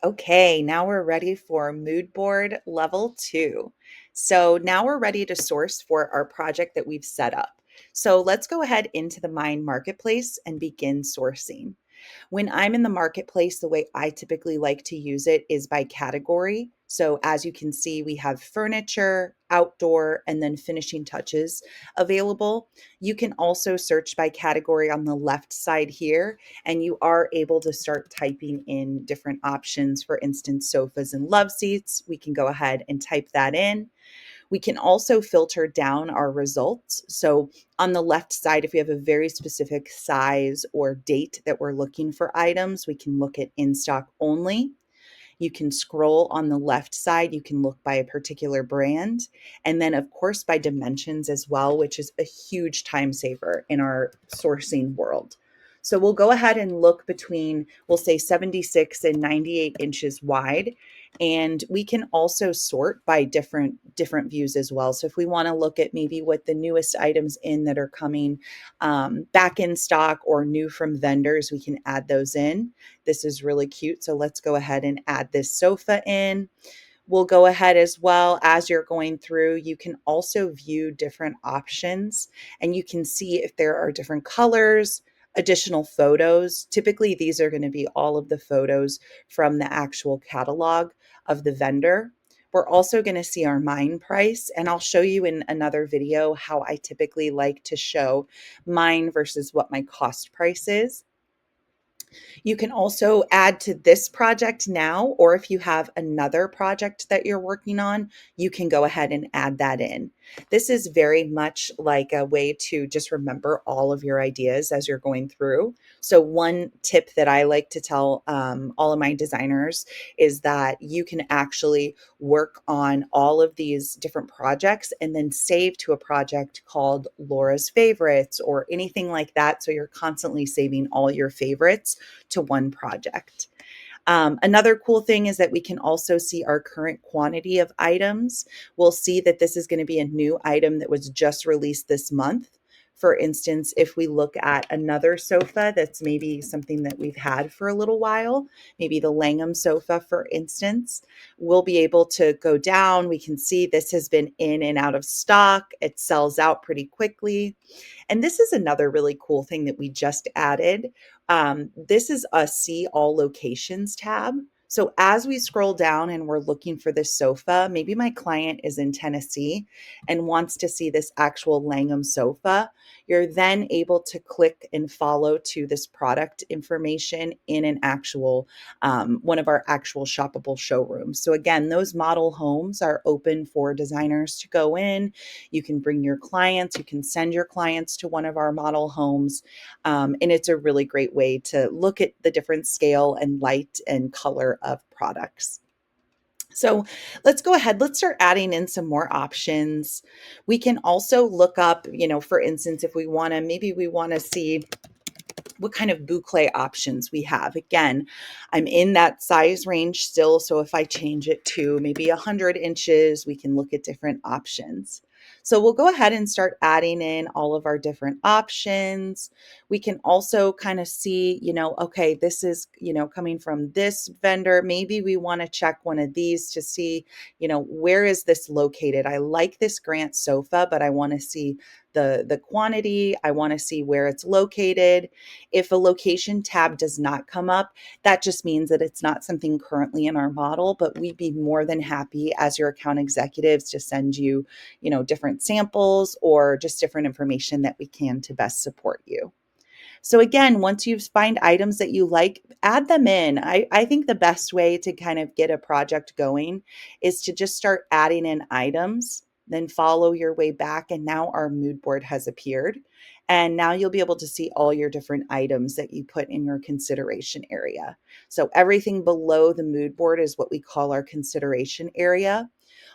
Okay, now we're ready for mood board level 2. So now we're ready to source for our project that we've set up. So let's go ahead into the Mind Marketplace and begin sourcing. When I'm in the marketplace, the way I typically like to use it is by category. So as you can see, we have furniture, outdoor, and then finishing touches available. You can also search by category on the left side here, and you are able to start typing in different options. For instance, sofas and love seats. We can go ahead and type that in. We can also filter down our results. So on the left side, if we have a very specific size or date that we're looking for items, we can look at in stock only. You can scroll on the left side. You can look by a particular brand. And then, of course, by dimensions as well, which is a huge time saver in our sourcing world. So we'll go ahead and look between, we'll say 76 and 98 inches wide. And we can also sort by different views as well. So if we want to look at maybe what the newest items in that are coming back in stock or new from vendors, we can add those in. This is really cute. So let's go ahead and add this sofa in. We'll go ahead as well as you're going through. You can also view different options and you can see if there are different colors, additional photos. Typically, these are going to be all of the photos from the actual catalog of the vendor. We're also going to see our mine price, and I'll show you in another video how I typically like to show mine versus what my cost price is. You can also add to this project now, or if you have another project that you're working on, you can go ahead and add that in. This is very much like a way to just remember all of your ideas as you're going through. So one tip that I like to tell all of my designers is that you can actually work on all of these different projects and then save to a project called Laura's Favorites or anything like that. So you're constantly saving all your favorites to one project. Another cool thing is that we can also see our current quantity of items. We'll see that this is going to be a new item that was just released this month. For instance, if we look at another sofa that's maybe something that we've had for a little while, maybe the Langham sofa, for instance, we'll be able to go down. We can see this has been in and out of stock. It sells out pretty quickly. And this is another really cool thing that we just added. This is a see all locations tab. So as we scroll down and we're looking for this sofa, maybe my client is in Tennessee and wants to see this actual Langham sofa. You're then able to click and follow to this product information in an actual one of our actual shoppable showrooms. So again, those model homes are open for designers to go in. You can bring your clients, you can send your clients to one of our model homes. And it's a really great way to look at the different scale and light and color of products. So let's go ahead. Let's start adding in some more options. We can also look up, for instance, if we want to, maybe we want to see what kind of bouclé options we have. Again, I'm in that size range still. So if I change it to maybe 100 inches, we can look at different options. So we'll go ahead and start adding in all of our different options. We can also kind of see, okay, this is, coming from this vendor. Maybe we want to check one of these to see, where is this located? I like this Grant sofa, but I want to see the quantity. I want to see where it's located. If a location tab does not come up, that just means that it's not something currently in our model, but we'd be more than happy as your account executives to send you, different samples or just different information that we can to best support you. So again, once you find items that you like, add them in. I think the best way to kind of get a project going is to just start adding in items, then follow your way back. And now our mood board has appeared. And now you'll be able to see all your different items that you put in your consideration area. So everything below the mood board is what we call our consideration area.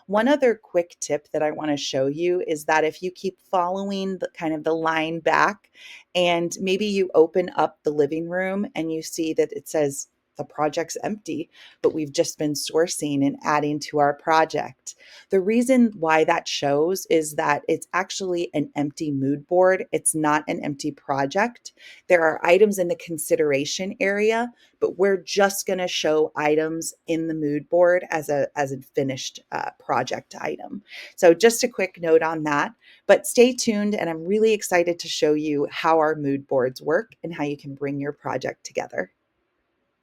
One other quick tip that I want to show you is that if you keep following the kind of the line back and maybe you open up the living room and you see that it says the project's empty, but we've just been sourcing and adding to our project. The reason why that shows is that it's actually an empty mood board. It's not an empty project. There are items in the consideration area, but we're just going to show items in the mood board as a finished project item. So just a quick note on that, but stay tuned, and I'm really excited to show you how our mood boards work and how you can bring your project together.